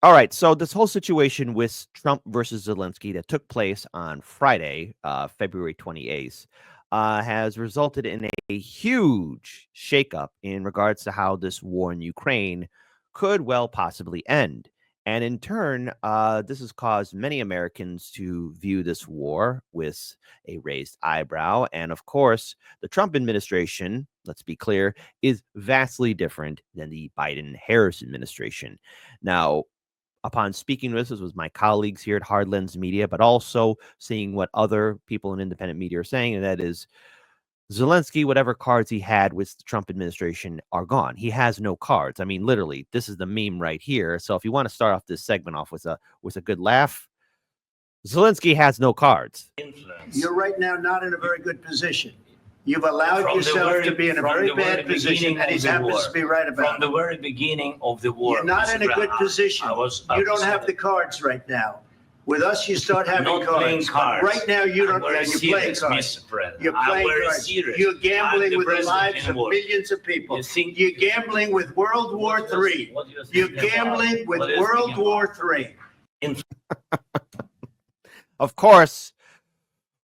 All right. So this whole situation with Trump versus Zelensky that took place on Friday, February 28th, has resulted in a huge shakeup in regards to how this war in Ukraine could well possibly end. And in turn, this has caused many Americans to view this war with a raised eyebrow. And of course, the Trump administration, let's be clear, is vastly different than the Biden Harris administration. Now, upon speaking with this with my colleagues here at Hard Lens Media, but also seeing what other people in independent media are saying, and that is Zelensky, whatever cards he had with the Trump administration are gone. He has no cards. I mean, literally, this is the meme right here. So if you want to start off this segment off with a good laugh, Zelensky has no cards. You're right now not in a very good position. You've allowed yourself to be in a very bad position, and he happens to be right about it. From the very beginning of the war. You're not in a good position. You don't have the cards right now. With us, you start having cards. Right now, you don't. You're playing cards. You're playing cards. You're gambling with the lives of millions of people. You're gambling with World War III. You're gambling with World War III. Of course,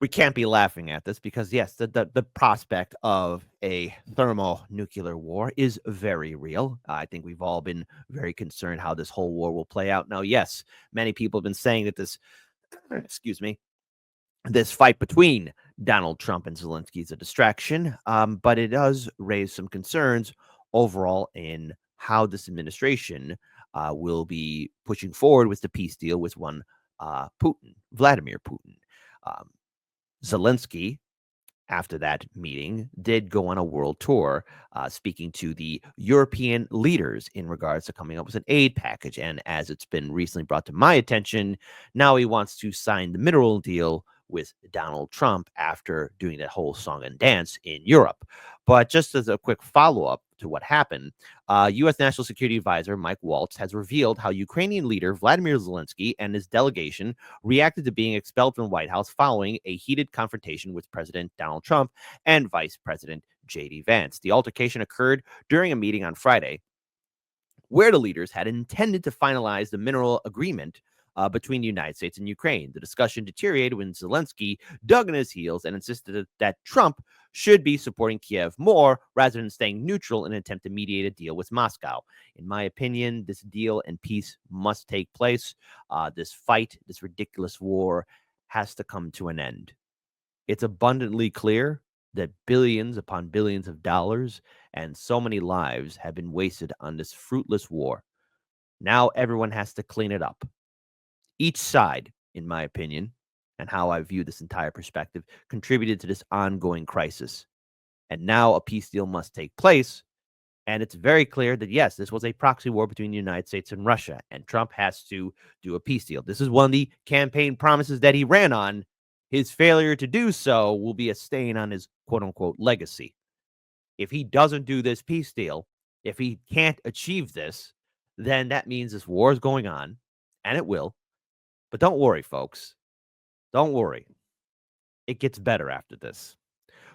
we can't be laughing at this because, yes, the prospect of a thermonuclear war is very real. I think we've all been very concerned how this whole war will play out. Now, yes, many people have been saying that this, this fight between Donald Trump and Zelensky is a distraction, but it does raise some concerns overall in how this administration will be pushing forward with the peace deal with Vladimir Putin. Zelensky, after that meeting, did go on a world tour, speaking to the European leaders in regards to coming up with an aid package. And as it's been recently brought to my attention, now he wants to sign the mineral deal with Donald Trump after doing that whole song and dance in Europe. But just as a quick follow-up to what happened, U.S. National Security Advisor Mike Waltz has revealed how Ukrainian leader Vladimir Zelensky and his delegation reacted to being expelled from the White House following a heated confrontation with President Donald Trump and Vice President J.D. Vance. The altercation occurred during a meeting on Friday where the leaders had intended to finalize the mineral agreement between the United States and Ukraine. The discussion deteriorated when Zelensky dug in his heels and insisted that Trump should be supporting Kiev more rather than staying neutral in an attempt to mediate a deal with Moscow. In my opinion, this deal and peace must take place. This fight, this ridiculous war, has to come to an end. It's abundantly clear that billions upon billions of dollars and so many lives have been wasted on this fruitless war. Now everyone has to clean it up. Each side, in my opinion, and how I view this entire perspective, contributed to this ongoing crisis. And now a peace deal must take place. And it's very clear that, yes, this was a proxy war between the United States and Russia, and Trump has to do a peace deal. This is one of the campaign promises that he ran on. His failure to do so will be a stain on his quote-unquote legacy. If he doesn't do this peace deal, if he can't achieve this, then that means this war is going on, and it will. But don't worry, folks. Don't worry. It gets better after this.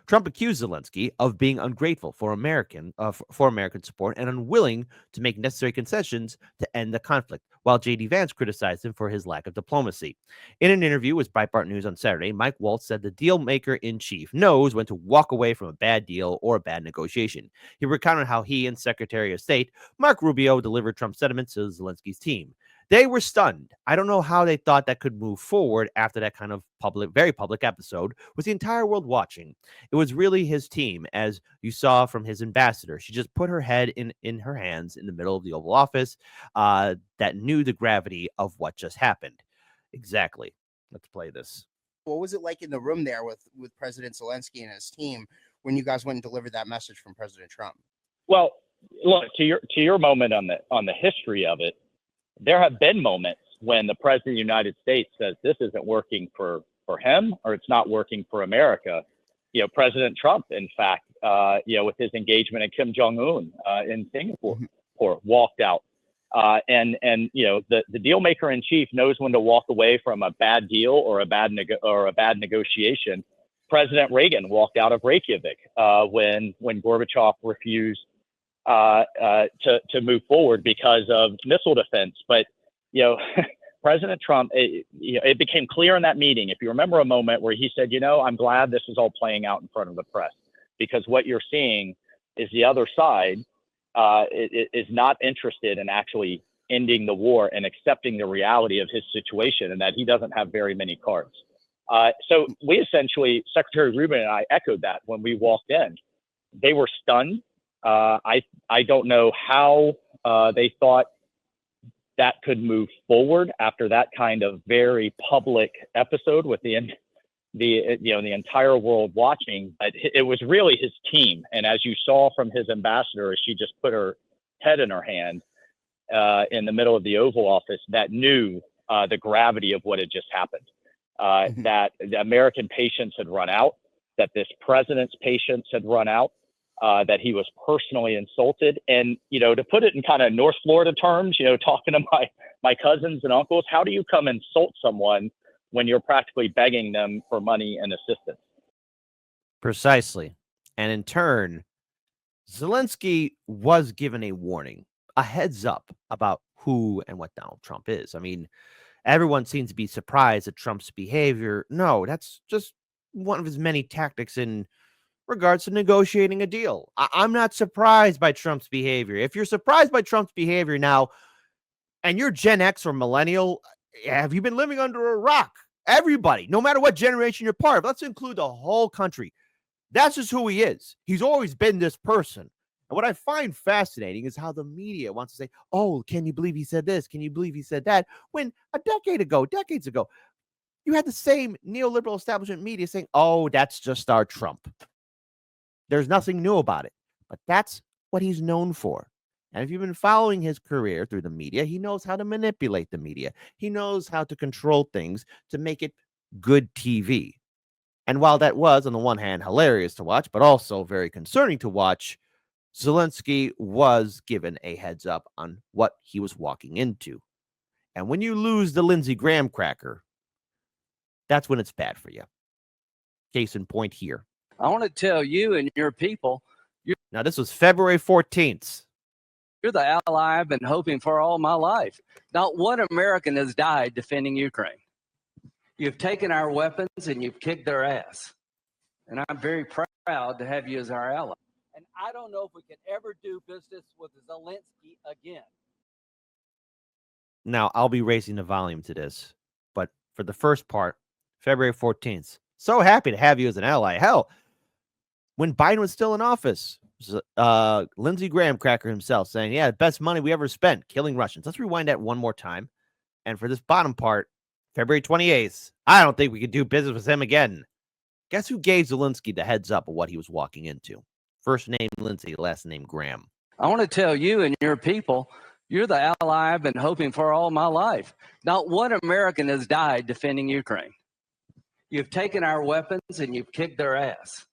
Trump accused Zelensky of being ungrateful for American support and unwilling to make necessary concessions to end the conflict, while J.D. Vance criticized him for his lack of diplomacy. In an interview with Breitbart News on Saturday, Mike Waltz said the deal maker in chief knows when to walk away from a bad deal or a bad negotiation. He recounted how he and Secretary of State Marco Rubio delivered Trump's sentiments to Zelensky's team. They were stunned. I don't know how they thought that could move forward after that kind of very public episode with the entire world watching. It was really his team, as you saw from his ambassador. She just put her head in her hands in the middle of the Oval Office that knew the gravity of what just happened. Exactly. Let's play this. What was it like in the room there with President Zelensky and his team when you guys went and delivered that message from President Trump? Well, look, to your moment on the history of it, there have been moments when the president of the United States says this isn't working for him or it's not working for America. You know, President Trump, in fact, with his engagement in Kim Jong-un in Singapore, walked out. And the deal maker in chief knows when to walk away from a bad deal or a bad negotiation. President Reagan walked out of Reykjavik when Gorbachev refused to move forward because of missile defense. But you know, President Trump, it became clear in that meeting, if you remember a moment where he said, I'm glad this is all playing out in front of the press, because what you're seeing is the other side is not interested in actually ending the war and accepting the reality of his situation and that he doesn't have very many cards. So we essentially, Secretary Rubin and I echoed that when we walked in. They were stunned. I don't know how they thought that could move forward after that kind of very public episode with the entire world watching. But it was really his team, and as you saw from his ambassador, as she just put her head in her hand in the middle of the Oval Office, that knew the gravity of what had just happened. That the American patience had run out, that this president's patience had run out, that he was personally insulted. And, to put it in kind of North Florida terms, talking to my cousins and uncles, how do you come insult someone when you're practically begging them for money and assistance? Precisely. And in turn, Zelensky was given a warning, a heads up about who and what Donald Trump is. I mean, everyone seems to be surprised at Trump's behavior. No, that's just one of his many tactics in regards to negotiating a deal. I'm not surprised by Trump's behavior. If you're surprised by Trump's behavior now, and you're Gen X or millennial, have you been living under a rock? Everybody, no matter what generation you're part of, let's include the whole country. That's just who he is. He's always been this person. And what I find fascinating is how the media wants to say, oh, can you believe he said this? Can you believe he said that? When decades ago, you had the same neoliberal establishment media saying, oh, that's just our Trump. There's nothing new about it. But that's what he's known for. And if you've been following his career through the media, he knows how to manipulate the media. He knows how to control things to make it good TV. And while that was, on the one hand, hilarious to watch, but also very concerning to watch, Zelensky was given a heads up on what he was walking into. And when you lose the Lindsey Graham cracker, that's when it's bad for you. Case in point here. I want to tell you and your people. Now, this was February 14th. You're the ally I've been hoping for all my life. Not one American has died defending Ukraine. You've taken our weapons and you've kicked their ass. And I'm very proud to have you as our ally. And I don't know if we can ever do business with Zelensky again. Now, I'll be raising the volume to this, but for the first part, February 14th, so happy to have you as an ally. Hell, when Biden was still in office, Lindsey Graham cracker himself saying, yeah, the best money we ever spent, killing Russians. Let's rewind that one more time. And for this bottom part, February 28th, I don't think we could do business with him again. Guess who gave Zelensky the heads up of what he was walking into? First name Lindsey, last name Graham. I want to tell you and your people, you're the ally I've been hoping for all my life. Not one American has died defending Ukraine. You've taken our weapons and you've kicked their ass.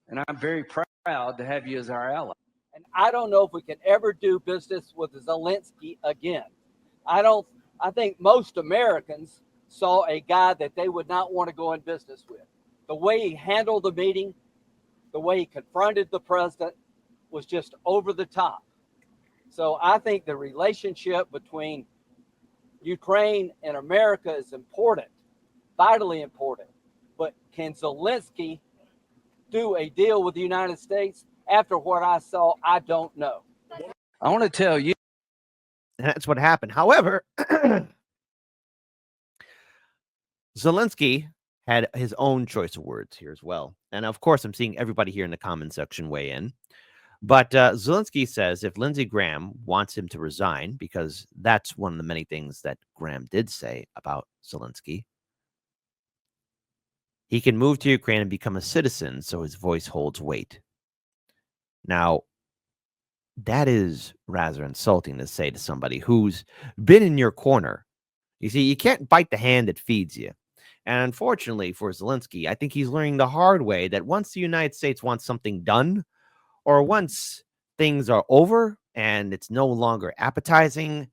And I'm very proud to have you as our ally. And I don't know if we can ever do business with Zelensky again. I think most Americans saw a guy that they would not want to go in business with. The way he handled the meeting, the way he confronted the president was just over the top. So I think the relationship between Ukraine and America is important, vitally important. But can Zelensky do a deal with the United States? After what I saw, I don't know. I want to tell you. And that's what happened. However, Zelensky had his own choice of words here as well. And of course, I'm seeing everybody here in the comment section weigh in. But Zelensky says if Lindsey Graham wants him to resign, because that's one of the many things that Graham did say about Zelensky, he can move to Ukraine and become a citizen so his voice holds weight. Now, that is rather insulting to say to somebody who's been in your corner. You see, you can't bite the hand that feeds you. And unfortunately for Zelensky, I think he's learning the hard way that once the United States wants something done, or once things are over and it's no longer appetizing,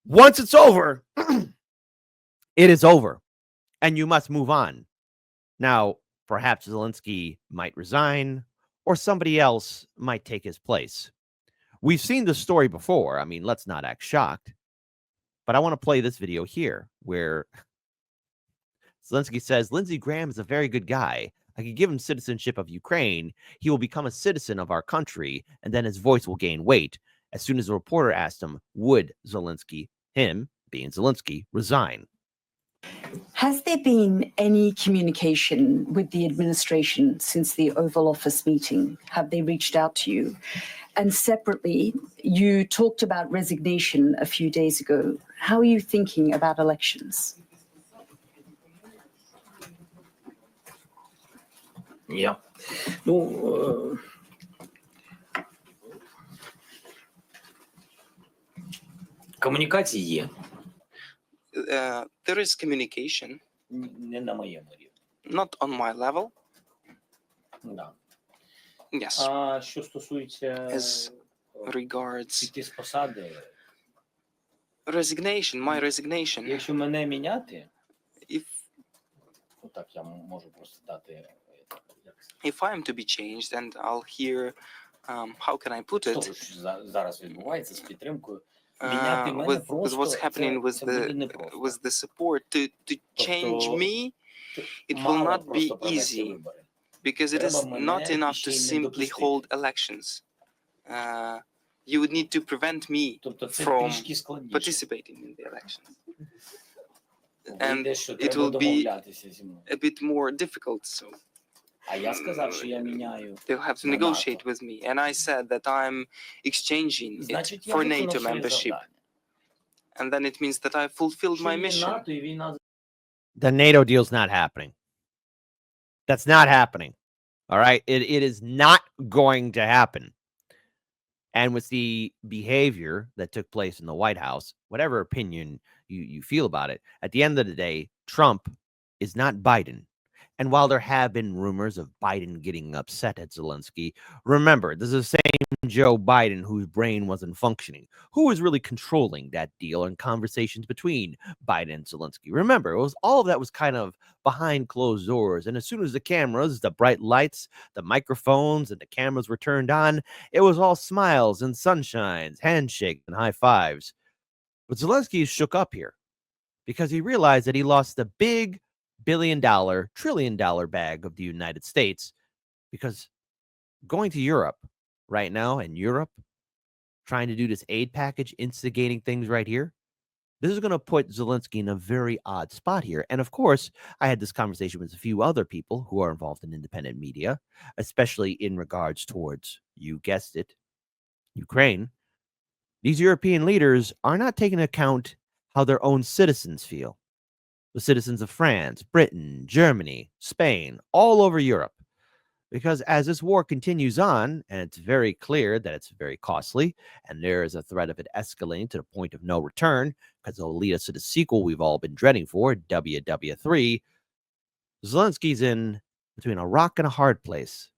once it's over, it is over. And you must move on. Now, perhaps Zelensky might resign, or somebody else might take his place. We've seen the story before. I mean, let's not act shocked. But I want to play this video here where Zelensky says, Lindsey Graham is a very good guy. I could give him citizenship of Ukraine. He will become a citizen of our country, and then his voice will gain weight. As soon as the reporter asked him, would Zelensky, him being Zelensky, resign? Has there been any communication with the administration since the Oval Office meeting? Have they reached out to you? And separately, you talked about resignation a few days ago. How are you thinking about elections? Yeah. Комунікації є. There is communication, Не на моєму рівні. not on my level. Да. Yes. А що стосується As regards піти з посади, my resignation, якщо мене міняти, if отак я можу просто дати, if I'm to be changed, and I'll hear, how can I put що it, зараз відбувається з підтримкою, міняти мене with what's просто happening це буде непросто. with the support to change Тобто, me, it will мало not be просто провести easy, вибори. because it is Треба мене not enough ще to й не simply допустити. hold elections. You would need to prevent me Тобто це from трішки складніше. participating in the elections. Вийде, що it треба will be домовлятися зі мною. A bit more difficult, so А я сказав, що я міняю. they'll have to на negotiate НАТО. with me. And I said that I'm exchanging it Значить, я for виконав NATO своє membership. завдання. And then it means that I fulfilled Що my є mission. НАТО і війна The NATO deal's not happening. That's not happening. All right. It is not going to happen. And with the behavior that took place in the White House, whatever opinion you feel about it, at the end of the day, Trump is not Biden. And while there have been rumors of Biden getting upset at Zelensky, remember, this is the same Joe Biden whose brain wasn't functioning, who was really controlling that deal and conversations between Biden and Zelensky. Remember, it was all of that was kind of behind closed doors. And as soon as the cameras, the bright lights, the microphones, and the cameras were turned on, it was all smiles and sunshines, handshakes, and high fives. But Zelensky is shook up here because he realized that he lost the big billion-dollar, trillion-dollar bag of the United States, because going to Europe right now, and Europe trying to do this aid package, instigating things right here, this is going to put Zelensky in a very odd spot here. And of course, I had this conversation with a few other people who are involved in independent media, especially in regards towards, you guessed it, Ukraine. These European leaders are not taking into account how their own citizens feel. The citizens of France, Britain, Germany, Spain, all over Europe. Because as this war continues on, and it's very clear that it's very costly, and there is a threat of it escalating to the point of no return, because it'll lead us to the sequel we've all been dreading for, WW3, Zelensky's in between a rock and a hard place,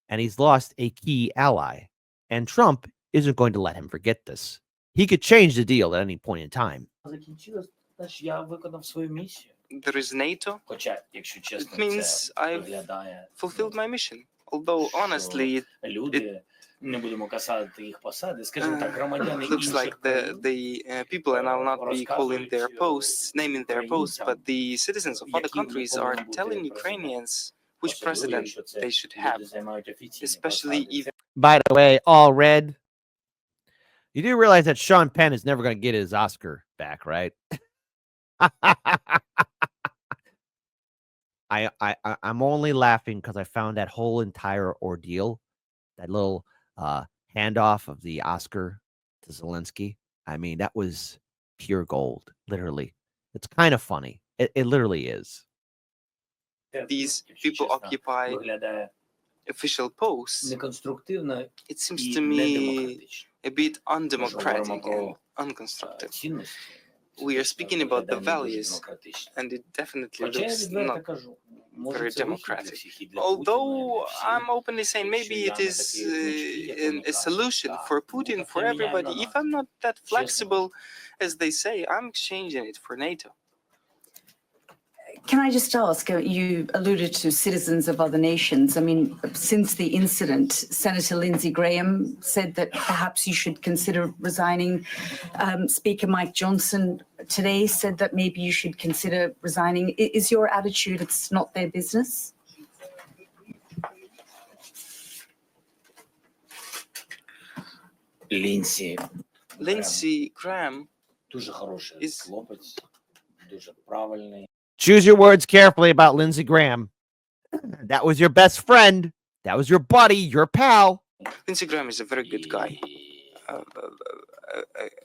and he's lost a key ally. And Trump isn't going to let him forget this. He could change the deal at any point in time. закінчилась, значить я виконав свою місію. There is NATO. Хоча, якщо чесно, It means це I've виглядає, fulfilled my mission. Although, honestly, люди, не будемо казати їх посади, скажімо так, громадяни it looks інших like the people, and I'll not be calling their posts, naming their posts, but the citizens of other countries are telling Ukrainians which president they should have, especially if By the way, all red. You do realize that Sean Penn is never going to get his Oscar back, right? I'm only laughing because I found that whole entire ordeal, that little handoff of the Oscar to Zelensky. I mean, that was pure gold, literally. It's kind of funny. It literally is. these people occupy виглядає official posts, неконструктивно it seems і to me недемократично. a bit undemocratic and про unconstructive. цінності. We are speaking about the виглядає не дуже values, демократично. and it definitely Хоча я looks відверто not кажу, може very це вихід для democratic. всіх, і для Путіна, і для Although всіх. I'm openly saying maybe it is a solution for Putin, for everybody. If I'm not that flexible as they say, I'm exchanging it for NATO. can I just ask, you alluded to citizens of other nations. I mean, since the incident, Senator Lindsey Graham said that perhaps you should consider resigning. Speaker Mike Johnson today said that maybe you should consider resigning. Is your attitude it's not their business? Lindsey Graham дуже хороший is хлопець, дуже правильний. Choose your words carefully about Lindsey Graham. That was your best friend. That was your buddy, your pal. Lindsey Graham is a very good guy.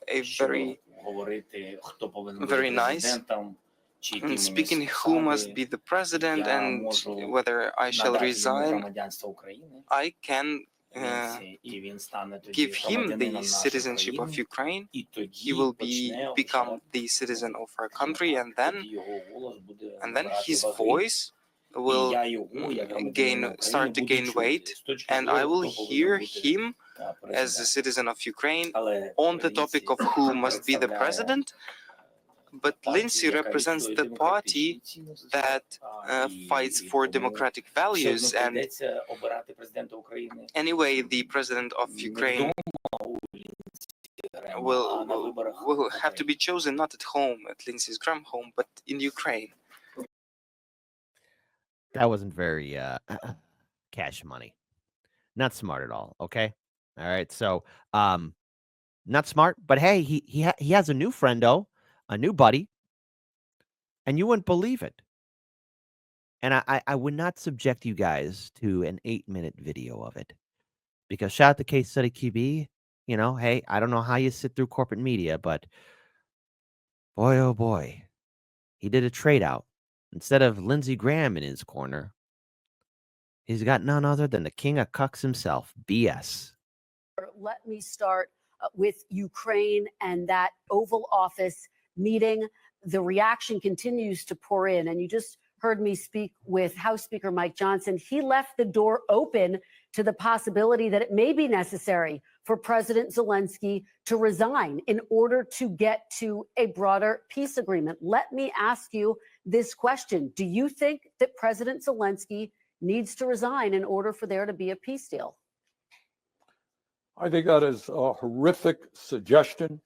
A very Говорити, хто повинен very бути nice. президентом, чи які And мені speaking who must be the president я and можу whether I shall надати йому resign, громадянство України. I can І він стане тоді give him the громадянином нашої citizenship of країни, Ukraine. і тоді He will почне become the citizen of our country, and тоді його голос буде then набирати his ваги. voice will І я його, як громадянина start to України, gain буду weight, чути з точки and I зору, will хто повинен hear бути him as a президентом. citizen of Ukraine Але on the topic of who must be the представляє president. But Lindsey партію, яка represents відстоює the party демократичні цінності, that і fights for тому democratic все values. одно And прийдеться обирати президента України anyway, the president of не Ukraine вдома у Лінdsі Грема, а на will виборах will в have to Україні. be chosen not at home, at Lindsey Graham home, but in Ukraine. That wasn't very cash money. Not smart at all. Okay. All right. So not smart, but hey, he has a new friendo, a new buddy, and you wouldn't believe it. And I would not subject you guys to an 8-minute video of it, because shout out to Case Study QB. You know, hey, I don't know how you sit through corporate media, but boy, oh boy, he did a trade out. Instead of Lindsey Graham in his corner, he's got none other than the king of cucks himself, BS. Let me start with Ukraine and that Oval Office meeting. The reaction continues to pour in, and you just heard me speak with House Speaker Mike Johnson. He left the door open to the possibility that it may be necessary for President Zelensky to resign in order to get to a broader peace agreement. Let me ask you this question. Do you think that President Zelensky needs to resign in order for there to be a peace deal? I think that is a horrific suggestion.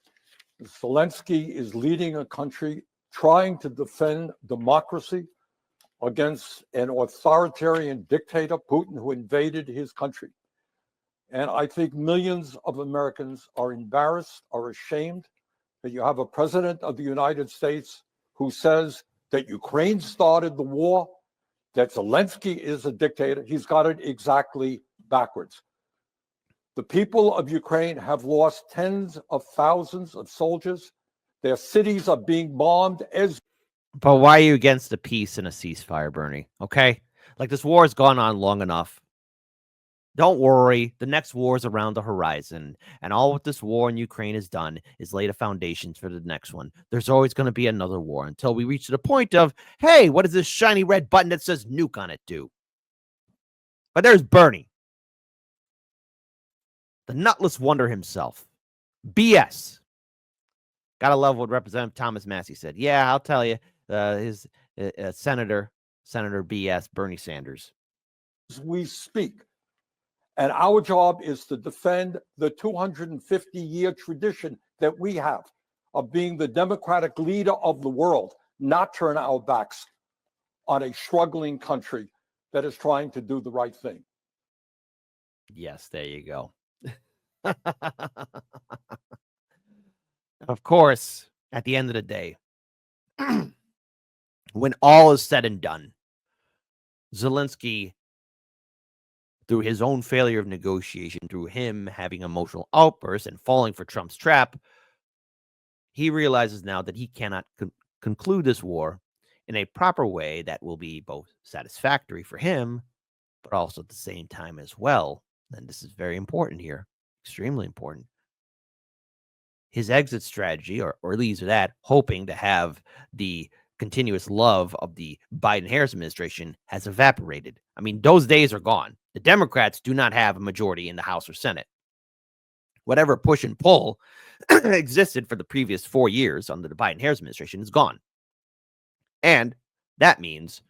Zelensky is leading a country trying to defend democracy against an authoritarian dictator, Putin, who invaded his country. And I think millions of Americans are embarrassed, are ashamed that you have a president of the United States who says that Ukraine started the war, that Zelensky is a dictator. He's got it exactly backwards. The people of Ukraine have lost tens of thousands of soldiers. Their cities are being bombed as. But why are you against a peace and a ceasefire, Bernie? Okay? Like, this war has gone on long enough. Don't worry. The next war is around the horizon. And all what this war in Ukraine has done is laid a foundation for the next one. There's always going to be another war until we reach to the point of, hey, what does this shiny red button that says nuke on it do? But there's Bernie, the nutless wonder himself. BS. Gotta love what Representative Thomas Massey said. Yeah, I'll tell you. His Senator BS, Bernie Sanders. We speak. And our job is to defend the 250-year tradition that we have of being the democratic leader of the world, not turn our backs on a struggling country that is trying to do the right thing. Yes, there you go. Of course, at the end of the day, when all is said and done, Zelensky, through his own failure of negotiation, through him having emotional outbursts and falling for Trump's trap, he realizes now that he cannot conclude this war in a proper way that will be both satisfactory for him, but also at the same time as well. And this is very important here, extremely important. His exit strategy, or leads to that, hoping to have the continuous love of the Biden-Harris administration, has evaporated. I mean, those days are gone. The Democrats do not have a majority in the House or Senate. Whatever push and pull existed for the previous 4 years under the Biden-Harris administration is gone. And That means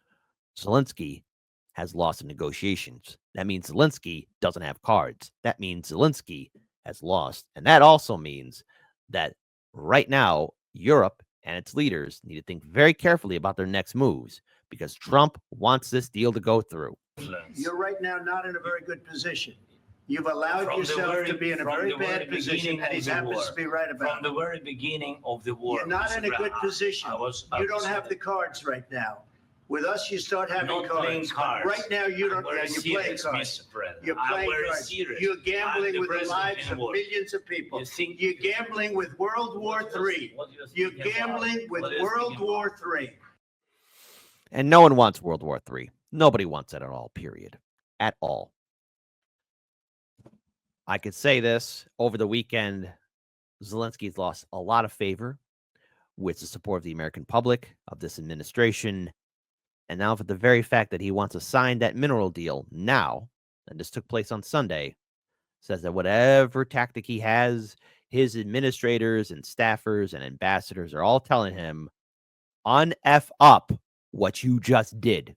Zelensky has lost in negotiations. That means Zelensky doesn't have cards. That means Zelensky has lost. And that also means that right now, Europe and its leaders need to think very carefully about their next moves because Trump wants this deal to go through. You're right now not in a very good position. You've allowed yourself to be in a very bad position, and he happens to be right about it. From the very beginning of the war. You're not in a good position. You don't have the cards right now. With us, you start having cards. Right now, you don't. You're playing cards. You're playing cards. You're gambling with the lives of millions of people. You're gambling with World War III. You're gambling with World War III. And no one wants World War III. Nobody wants it at all, period. At all. I could say this over the weekend. Zelensky's lost a lot of favor with the support of the American public, of this administration. And now for the very fact that he wants to sign that mineral deal now, and this took place on Sunday, says that whatever tactic he has, his administrators and staffers and ambassadors are all telling him, un-F up what you just did.